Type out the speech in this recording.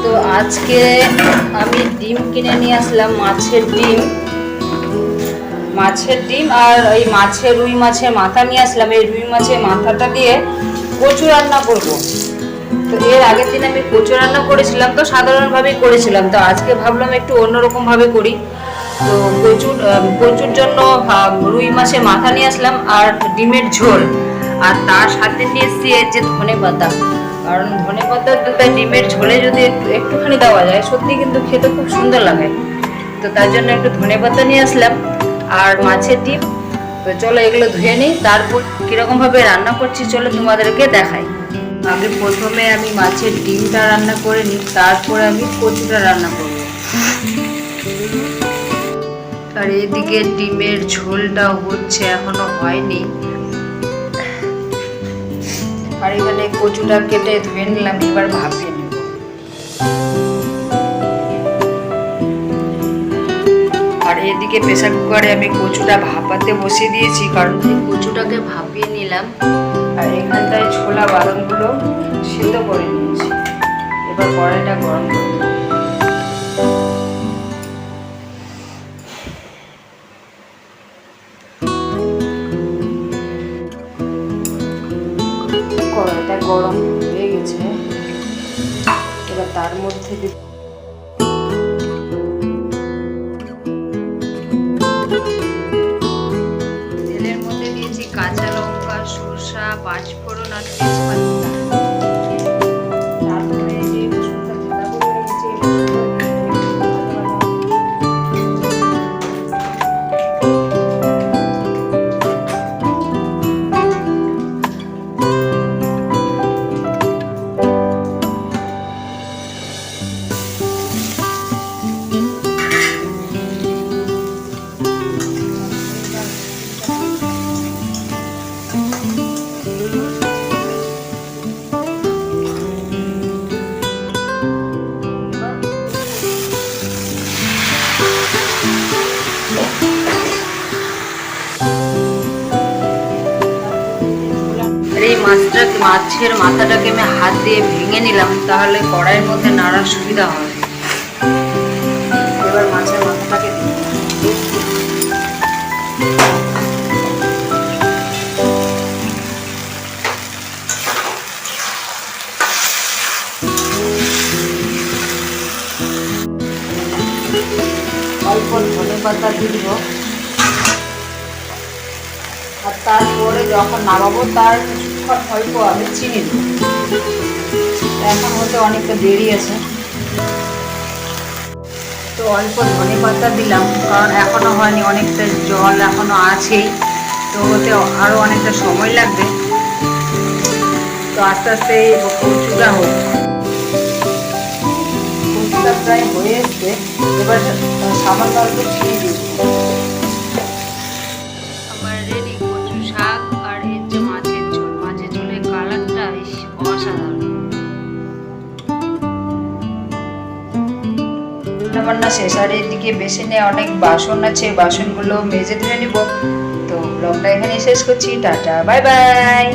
তো আজকে আমি ডিম কিনে নিয়ে আসলাম, মাছের ডিম আর এই রুই মাছের মাথা নিয়ে আসলাম। এই রুই মাছের মাথাটা দিয়ে কচু রান্না করব। তো এর আগের দিন আমি কচু রান্না করেছিলাম, তো সাধারণভাবেই করেছিলাম। তো আজকে ভাবলাম একটু অন্যরকম ভাবে করি। তো কচুর জন্য রুই মাছের মাথা নিয়ে আসলাম আর ডিমের ঝোল, আর তার সাথে নিয়ে এসেছি এর যে ধনেপাতা। কারণ ধনেপাতা ডিমের ঝোলে যদি একটুখানি দেওয়া যায়, সত্যি কিন্তু খেতে খুব সুন্দর লাগে। তো তার জন্য একটু ধনেপাতা নিয়ে আসলাম আর মাছের ডিম। তো চলো এগুলো ধুয়ে নিই, তারপর কিরকম ভাবে রান্না করছি চলো তোমাদেরকে দেখাই। আগে প্রথমে আমি মাছের ডিমটা রান্না করে নিই, তারপরে আমি কচুটা রান্না করব। আর এদিকে ডিমের ঝোলটা হচ্ছে, এখনো হয়নি। আর এখানে কচুটা কেটে ধুয়ে নিলাম, এবার ভাপিয়ে নেব। আর এদিকে প্রেসার কুকারে আমি কচুটা ভাপাতে বসিয়ে দিয়েছি, কারণ কচুটাকে ভাপিয়ে নিলাম। আর এখানটায় ছোলা বাদামগুলো সিদ্ধ করে নিয়েছি। এবার কড়াইটা গরম করে দেব। কড়াইটা গরম হয়ে গেছে, এবার তার মধ্যে তেলের মধ্যে দিয়েছি কাঁচা লঙ্কা, সরষা, পাঁচফোড়ন আর তেজপাতা। তারপরে যে মশলাটা যেটা করে রেখেছি, এই মাছের মাথাটাকে আমি হাত দিয়ে ভেঙে নিলাম, তাহলে কড়াইয়ের মধ্যে নাড়ার সুবিধা হবে। এবার মাছের মাথাটাকে দিয়ে অল্প ধনেপাতা দিব, আর তারপরে যখন নামাবো তার অল্প আমি চিনি দেবো। এখন হতে অনেকটা দেরি আছে, তো অল্প ধনেপাতা দিলাম, কারণ এখনো হয়নি, অনেকটা জল এখনো আছেই, তো হতে আরো অনেকটা সময় লাগবে। তো আস্তে আস্তে কচুটা হোক। কচুটা প্রায় হয়ে এসছে, এবার সামান্য অল্প চিনি দিব। আমার রেডি কচু শাক আর এর যে মাছের ঝোলের কালারটা অসাধারণ। রান্না শেষ, আর এদিকে বেসিনে অনেক বাসন আছে, বাসনগুলো মেজে ধুয়ে নিব। তো ব্লগটা এখানে শেষ করছি, টাটা বাই বাই।